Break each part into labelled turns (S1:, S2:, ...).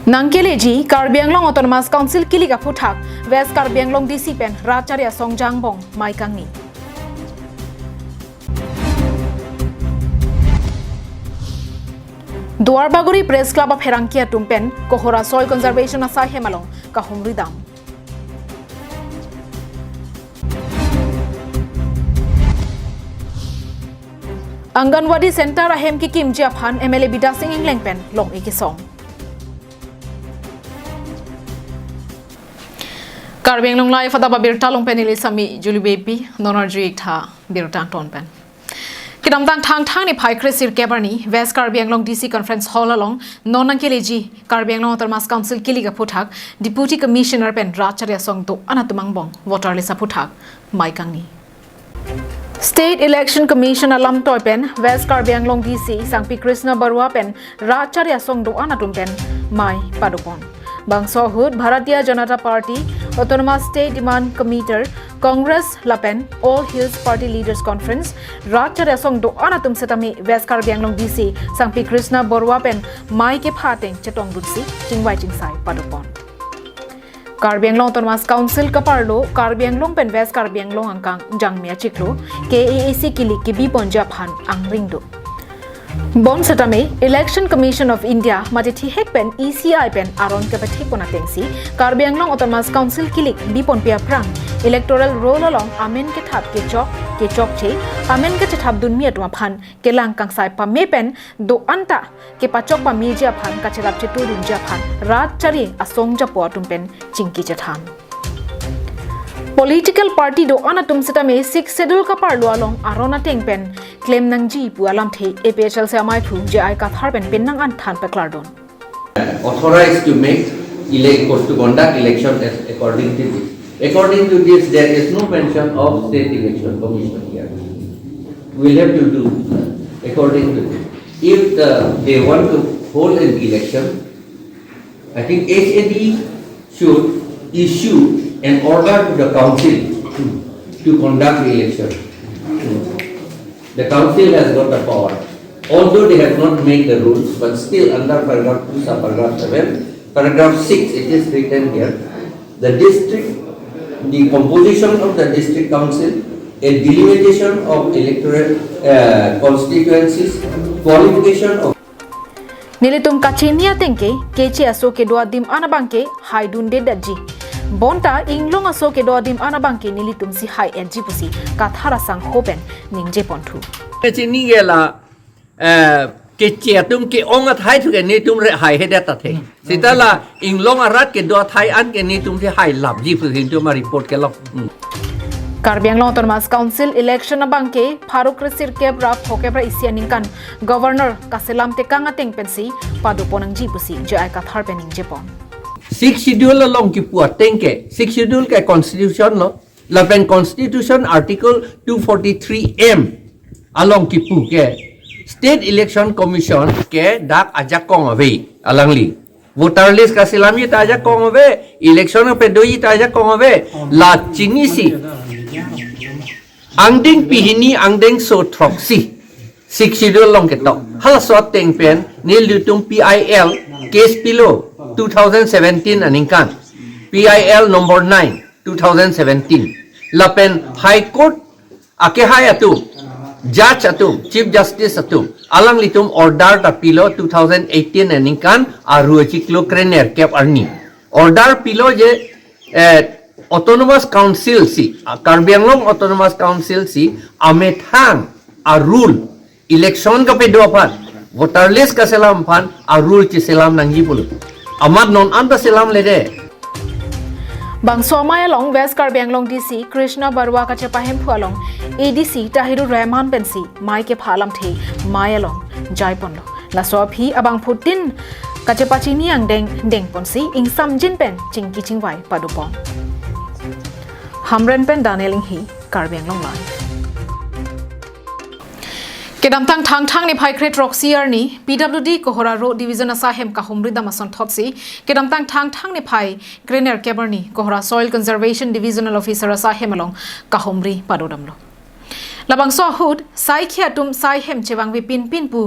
S1: Nangkeleji Karbi Anglong Autonomous Council Kiliga Puthak West Karbi Anglong DC Pen Racharya Songjangbong Maikangni Duarbaguri Press Club of Herangkia Tumpen Kohora Soil Conservation Asai Hemalong Kahumridam Anganwadi Center Ahem Kikim Japan MLA Bida Singing Lengpen Long Ikisong Karbi Anglong Live Adap Abirta Long Penili Sami Juli Baby Nonarji Tha Birta Tonpen Kidamtang Tang ni Pai Krisir Kebarni West Karbi Anglong DC Conference Hall along Nonankeleji Karbi Anglong Autonomous Council Kiliga Puthak Deputy Commissioner Pen Racharya Songdo Anatumangbong Voter Lisa Puthak Maikangni State Election Commission Alam Toypen West Karbi Anglong DC Sangpi Krishna Barua Pen Racharya Songdo Anatumpen Mai Padupon Bangso Hood Bharatiya Janata Party Autonomous State Demand Committee Congress Lapen All Hills Party Leaders Conference Racharya Songdo Anatum Setami West Karbi Anglong DC Sangpi Krishna Barua Pen Mai Ke Phateng Chetong Dutsi Chingwai Chingsai Padupon Karbi Anglong Autonomous Council Kaparlo Karbi Anglong Pen West Karbi Anglong Angkang Jangmia Chiklo KAAC Kili Kibi Ponja Phan Angringdo Bon Satame Election Commission of India Matiti Hekpen ECI Pen Aron Kapathik Ponatengsi Karbi Anglong Autonomous Council Kilik Bipon Pia Prang Electoral Roll Along Amen Ke Thap Ke Chok Che Amen Ke Thap Dun Miat Wa Phan Ke Lang Kang Sai Pa Me Pen Do Anta Ke Pachok Pa Mi Ja Phan Ka Chelap Che Tu Dun Ja Phan Rat Chari Asong Ja Po Tum Pen Chingki Chathan Political Party do anatum setame 6 schedule ka parlo along arona tengpen claim nang ji pu alam the APHL se amai thu je ai ka thar pen pin nang an than pe klardon
S2: authorized to make to conduct election according to this. According to this, there is no mention of state election commission here. We will have to do according to this. If they want to hold an election, I think HAD should issue an order to the council to conduct the election. The council has got the power. Although they have not made the rules, but still under paragraph 2, subparagraph 7, paragraph 6, it is written here, the composition of the district council, a delimitation of electoral constituencies, qualification of
S1: Nilitum kachinia tengke keche asoke doadim anabangke haidun de daji Bonta inglong asoke doadim anabangke nilitum si hai edji pusi kathara sang hopen ningje pontu
S3: Kecini gela kecil tum ke ongat hai tu ke ni tum re hai hedat the. Sitala inglong arat ke doa thai an ke ni tum se hai lab ji pusin tu ma report ke lok.
S1: Karbi Anglong Autonomous Council election abangke Faruk Resir Kebra Phokebra Isianingkan Governor Kaselam Tekanga Tengpensi Paduponang Jipusi Jai Kathar Pening Japon
S3: 6 schedule along ki puat tengke 6 schedule ke constitution lo lapen constitution article 243M along ki pu ke state election commission ke dak ajak kong ave alangli voter list ka silami ta ajak kong ave election pe doi ta ajak kong ave la chini si angding pihini angding so troxy 6 schedule long ke to hal so teng pen nil lutum PIL case below 2017 aningkan PIL number 9 2017 lapen high court ake hai atu judge atu chief justice atu alang litum order ta pilo 2018 aningkan aru chiklo krener kep arni order pilo je autonomous council si Karbi Anglong Autonomous Council si amethang a rule election ka pe do pan voter list ka selam pan a rule chi selam nang jipul amad non anta selam lede
S1: Bangso Maya Long West Karbi Anglong DC Krishna Barua ka chepahem phualong ADC Tahiru Rahman Pensi Mai ke phalam the Maya Long Jaipondo la so phi abang phutin ka chepachi ni ang deng ponsi ingsam jin pen chingki chingwai padupon Hamren pen daneling hi Karbi Anglong Live Kedamtang thang ni phai kret roxier ni PWD Kohora Road Division Asahem ka humrida mason thopsi kedamtang thang ni phai Grener Keberni Kohora Soil Conservation Divisional Officer Asahem along ka humri padodamlo labang so hud sai khia tum sai hem chewang vi pin pin pu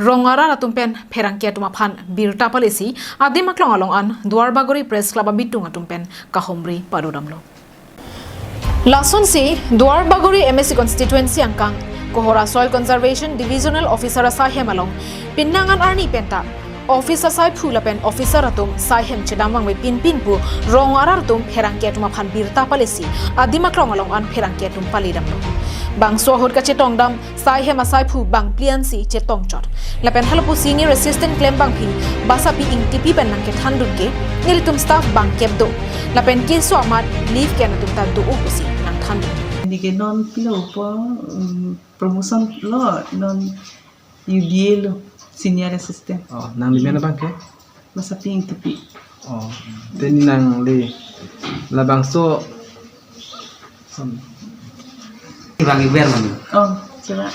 S1: rongara la tum pen pherang ke tuma phan birta policy adima klong along an duar bagori press club bitung atum pen kahomri padodamlo lason si duar bagori MSC constituency angkang kohora soil conservation divisional officer sa hem along pinnangan arni penta officer sai phula pen officer atum sai hem chedamang we pin pin pu rongara tum pherang ke tuma phan birta policy adima klong along an pherang ke tum palidamlo bang so hot ka chetong dam sai hema sai phu bang plian si chetong chot lapen halapu senior assistant claim bang phi basa pi ing tipi pen nang ke thandun ke nilitum staff bang kep do lapen ke so amat leave ke na tum ta do upusi nang thandun
S4: ni ke non pilo po promotion lo non UDA lo senior assistant
S5: oh nang di mana bang ke
S4: basa pi ing tipi
S5: oh then nang le labang so
S6: Bang Iber mana?
S4: oh coba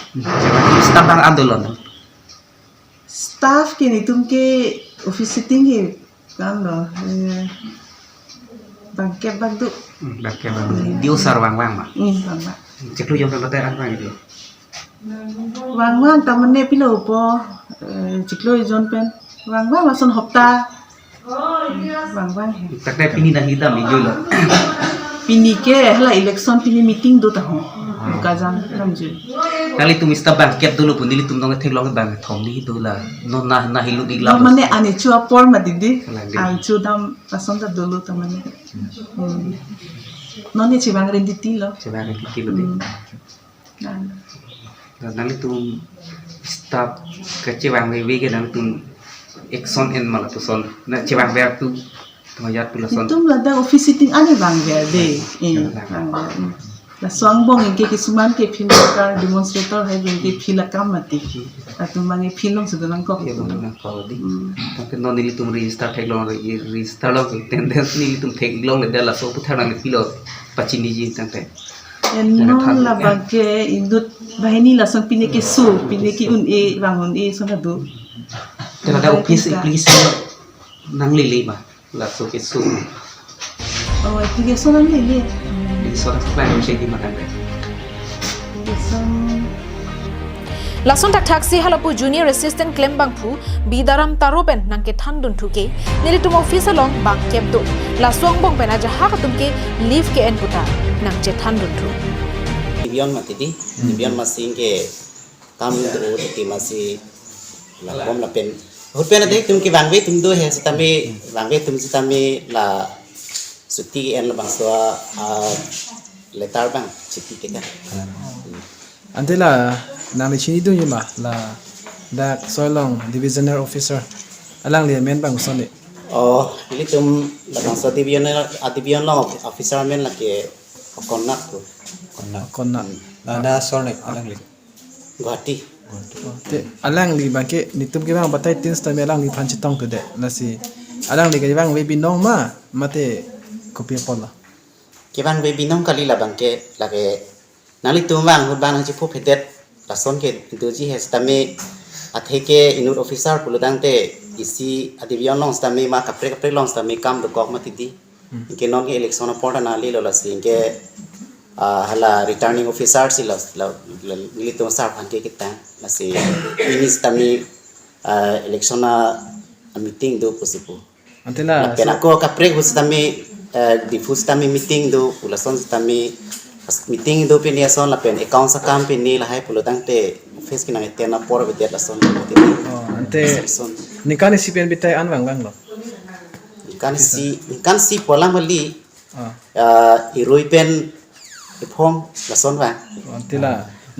S6: Staff bang Abdullah.
S4: staff ke ni tum ke office sitting ke kan lo bang kep bang tu
S6: Bakke bang. Diusar bang bang mah.
S4: bang bang
S6: Cek lu jom sampai an bang itu.
S4: bang bang tamane pilo po ciklo jon pen bang bang mason hopta bang bang
S6: Tak ada pini dah hitam di jual.
S4: pini ke hala election pini meeting do ta ho kazan ramju
S6: Kali tu mista bang kiat dulu pun dili tum dong tek long bang thom di itu lah. No nah hilu di
S4: no
S6: lam.
S4: mane ane chua por ma didi
S6: Lagi.
S4: ang chu dam pason da dulu tamane no ne chibang renditi lo
S6: Coba ada kiki lu. Nali tu staff kece bang wewe ke nang tu Exxon en malah tu son. Na cebang ber tu mayat tu lah son.
S4: itu lada office sitting ane bang verde la swang bong ke kisuman ke filmmaker demonstrator hai ke filakam mati atu mangi film sudanang ko
S6: Ya benar nak kau di. Tapi non nili tum register tek long register long tendence nili tum tek long le dala so putar nang pilo pacini ji tante.
S4: no la bang ke indut bahini la son pine ke su pine ki un e bangun e sona do
S6: Kalau ada office please nang lili mah la so ke su.
S4: oh application ang lili
S6: Di so plan macam di makan deh.
S1: lason tak taxi halapu junior assistant claim bang phu bidaram taroben nang ke thandun thuke nilitum office along bang kep do laswang bong pena jaha katum ke leave ke en puta nang che thandun thu
S7: Dibion mati di, dibion masih ke kami tu ti masih la bom la pen. Hut pen ada tum ki bangwe tum do hai sitami bangwe tum sitami la suti en la bangswa letar bang citi kita.
S5: antela nang le chini du yima la dak soilong divisional officer alang le men bang son ni
S7: Oh, ini tum la bangswa dibion lo officer men la ke konak tu.
S5: konna
S8: Ada sornek alang li.
S7: Guwahati.
S5: te alang li bang ke nitum ke bang batai tin sta me alang li phan chitong tu de nasi alang li ke bang we binong ma mate kopi pola
S7: Kibang we binong kali la bangke lage nali tumang hut bang ci phu petet la son ke itu ji hes tame atheke inut officer puludang te isi adibion long tame ma kapre long tame kam do kok matidi ke non ke election port na li lo la sin ke hala returning officer si la li tum sar phan ke kita la si inis tame election na meeting do posipu
S5: antela
S7: pena ko kapre hus tame difus tami meeting do ulason tami meeting do penia son la pen account sa kam peni la hai pulutang te face kinang etena por bedet la son
S5: ante nikani sipen bitai anwang bang lo
S7: kan si polang mali iroi pen ipom la son ba
S5: antela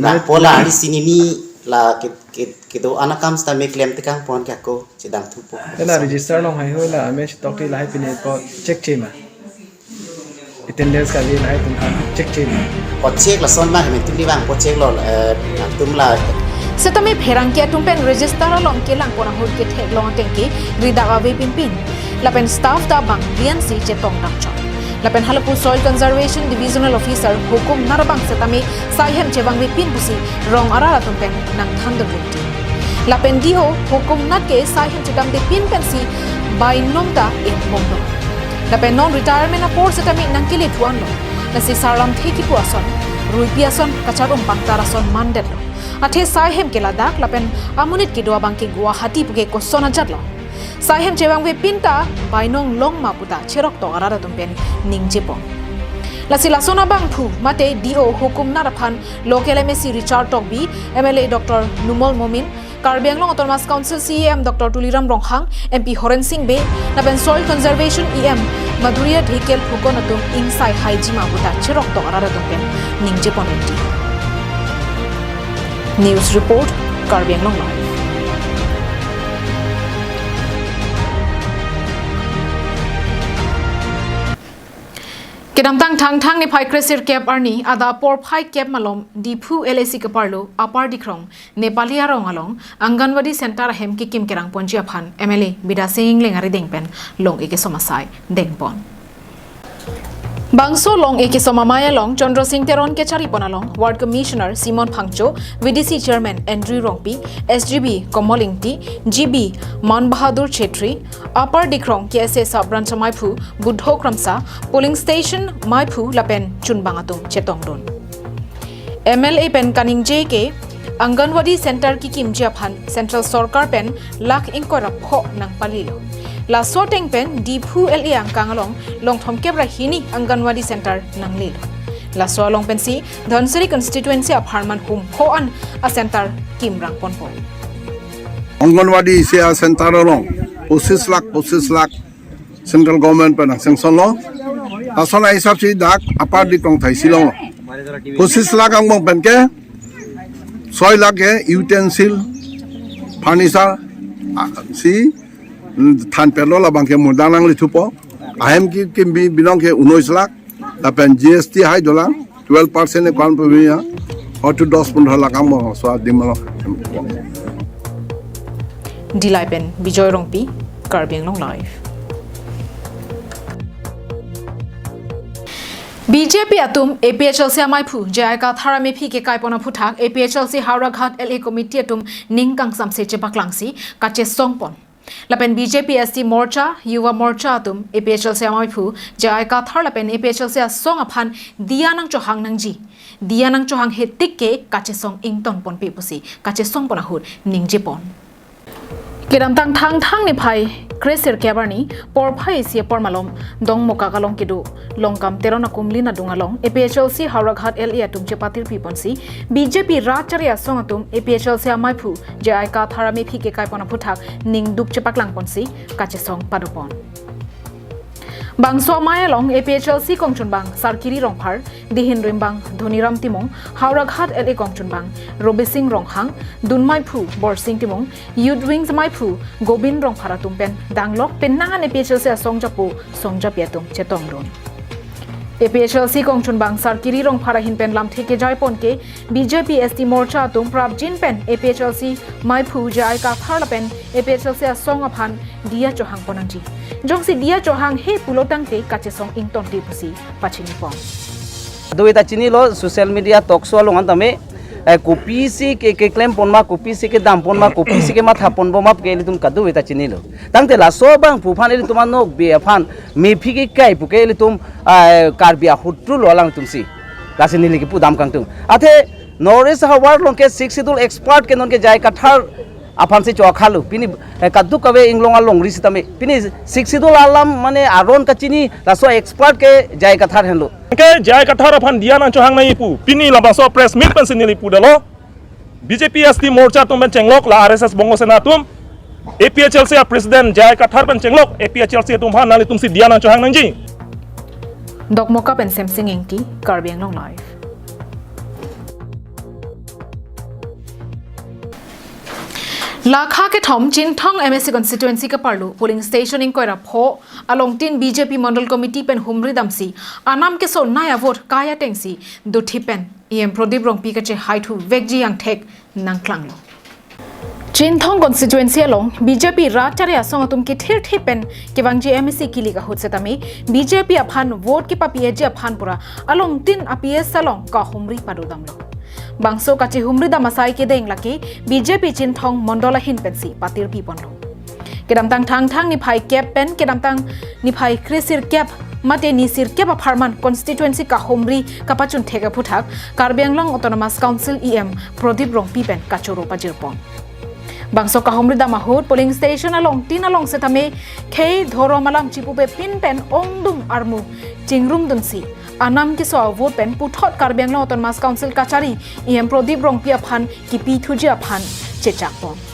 S7: na pola ani sini ni la ke do anakam stami claim te kang pon ka ko chidang thupo
S5: tela register long hai hola ame stock ti lai pine ko check chema attendance ka li lai tum han check chema
S7: pot check la son ba he tum ni bang pot check lo tum la
S1: setame pherang ke tumpen register along ke lang pona hol ke thek long tengke rida ave pimpin lapen staff da bang lian si che tong nak chon lapen halapu soil conservation divisional officer hukum narabang setame saihem chebang we pin busi rong ara tumpen nang thandu buti lapen diho hukum nat ke saihem chedam de pin pensi by nomta in mongdo lapen non retirement apor setame nang kile thuan lo nasi saram theki pu ason ruipiason kacharum pangtarason mandet lo athe saihem ke Ladakh lapen amunit ki doa bangke Guwahati puge kosona jatlo saihem chewang we pinta bainong long maputa cherok to arara tumpen ningjepo lasila sona bangphu mate dio hukum naraphan local MSc Richard Tokbi MLA Dr Numol Momin Karbi Anglong Autonomous Council CEM Dr Tuliram Ronghang MP Horen Singh Be naben Soil Conservation EM Madhuria Dhikel Hukonatum Insai Haiji Maputa cherok to arara tumpen ningjepon enti News Report Karbi Anglong Live Kedamtang thang ni phai kresir kep arni ada por phai kep malom diphu LAC kaparlo apar dikrong Nepali arong along Anganwadi Center hem ki kim kerang ponjia phan MLA Bida Singh lengari dengpen long eke somasai dengpon Bangso long eke somamaya long Chandra Singh Teron ke charipon along Ward Commissioner Simon Phangcho VDC Chairman Andrew Rongpi SGB Komolingti GB Man Bahadur Chetri Upper Dikrong KSA Sub-Branch Maipu Budho Kramsa Polling Station Maipu Lapen Chunbangatung Chetongdon MLA Pen Kaning JK Anganwadi Center ki kimjia phan Central Sarkar Pen Lak Inkora Pho Nang Palilo La Soteng Pen Diphu LA Angkangalong Long Thom Kebra Hini Anganwadi Center Nang Lilo La So Long Pen Si Dhansari Constituency of Harman Hum Pho An A Center Kim Rang Pon Pon
S9: Anganwadi se center along 25 lakh central government पर sanction लो असला हिसाब से दाग अपार दिक्कत Thai सिलों 25 lakh अंग बन के 6 लाख है यूटेंसिल फर्नीचर सी थान पेलो ला बंके मुदानांग लिथुपो आयम की बिलोंग के 19 लाख अपन GST हाई डॉलर 12% ने कौन पे भी यहाँ और तो 10-15 लाख अंग स्वाद दिमाग
S1: Dilaipen Bijoy Rongpi Karbi Anglong Live BJP atum APHLC Maipu Jayaka Tharame ke Kaipona Phuthak APHLC Hauraghat LA Committee atum Ningkang Samse Chebaklangsi Kache Songpon Lapen BJP ST Morcha Yuva Morcha atum APHLC Maipu Jayaka Thar Lapen APHLC Song aphan Dianang Chohang Nangji Dianang Chohang Hetike Kache Song Ington Pon Pepusi Kache Song Ponahut Ningjepon Kedamtang thang ni phai Kresir Kebarni por phai sia por malom dong moka kalong kidu longkam terona kumli na dungalong APHLC Hauraghat LA atum chepatir piponsi BJP Racharia songatum APHLC Maipu jai ka tharami phi ke kaipona phuthak ning dup chepaklang ponsi kache song padupon Bangso Maya Long APHLC Kongchunbang Sarkiri Rongphar Dihin Rimbang Dhoniram Timong Hauraghat LA Kongchunbang Robi Singh Ronghang Dunmai Phu Bor Singh Timong Yudwings Maipu Gobin Rongphara Tumpen Danglok Penangan APHLC Songjapu Songjapiatum Chetongron APHLC Kongchunbang Sarkiri Rongphara Hinpen Lam Theke Jaipon ke BJP ST Morcha Tum Prab Jinpen APHLC Maipu Jai Ka Tharlapen APHLC Song Aphan Dia Johang Ponangji Jongsi dia Johang he pulotang te kache song ington ti pusi pachini pong
S10: Duita chini lo social media talk show lo ngantame kopi si ke claim pon ma kopi si ke dam pon ma kopi si ke ma thapon bo ma ke litum kadu duita chini lo tangte la so bang pu phan li tuman nok be phan me phi ke kai pu ke litum karbia hutru lo lang tum si kasini li ke pu dam kang tum athe Norris Howard long ke 6 schedule expert ke non ke jai kathar Apan se chokhalu pini kaddu kawe inglong along risitame pini 6 schedule alam mane aron kachini laso expert ke jai kathar henlo
S11: ke jai kathar aphan dia nang chohang nai pu pini lamba so press meet pan sinili pu dalo BJP ST Morcha tum ben chenglok la RSS bongo senatum APHLC president jai kathar pan chenglok APHLC tum han nali tum si dia nang chohang nang ji
S1: Dokmoka pen Samsung Inki Karbi Anglong Live Lakha ke thom Chinthong MSC constituency ka parlu polling station in koira pho along tin BJP Mandal Committee pen humri damsi anam ke so naya vote kaya tengsi duthi pen EM Prodip Rongpi ka che haitu vegji yang thek nang klanglo Chinthong constituency along BJP Rachare asong atum ki thir pen ke bangji MSC kili ka hotse tami BJP aphan vote ki papi je aphan pura along tin APS salong ka humri padu damlo Bangso kache humri da masai ke deng laki BJP Chinthong mondola hin pensi patir pi ponlo kedam tang thang ni phai cap pen kedam tang ni phai krisir cap mate ni sir ke ba pharman constituency ka homri kapachun thega phuthak Karbi Anglong Autonomous Council EM Prodip Rong Pipen kachoro pajirpon bangso ka homri da mahut polling station along tin along setame khei dhoro malam chipupe pin pen ongdum armu chingrum dunsi anam ki so vote pen puthot Karbi Anglong Autonomous Council kachari EM Prodip Rong Pia phan ki pi thujia phan chechapon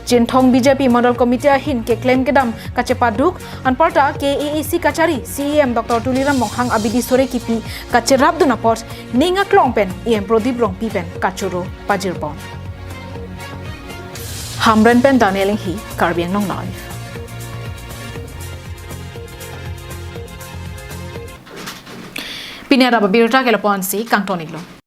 S1: Jinthong BJP Model Committee hin ke claim kedam kacepaduk anparta KAAC kachari CEM Dr. Tuliram Monghang Abidi Sore kipi kacerap dunapot ninga klongpen EM Prodip Rong Pipen kachuro pajirpon Hamren pen Danieling hi Karbi Anglong live Pinera Abirta kelapon si kangtoniklo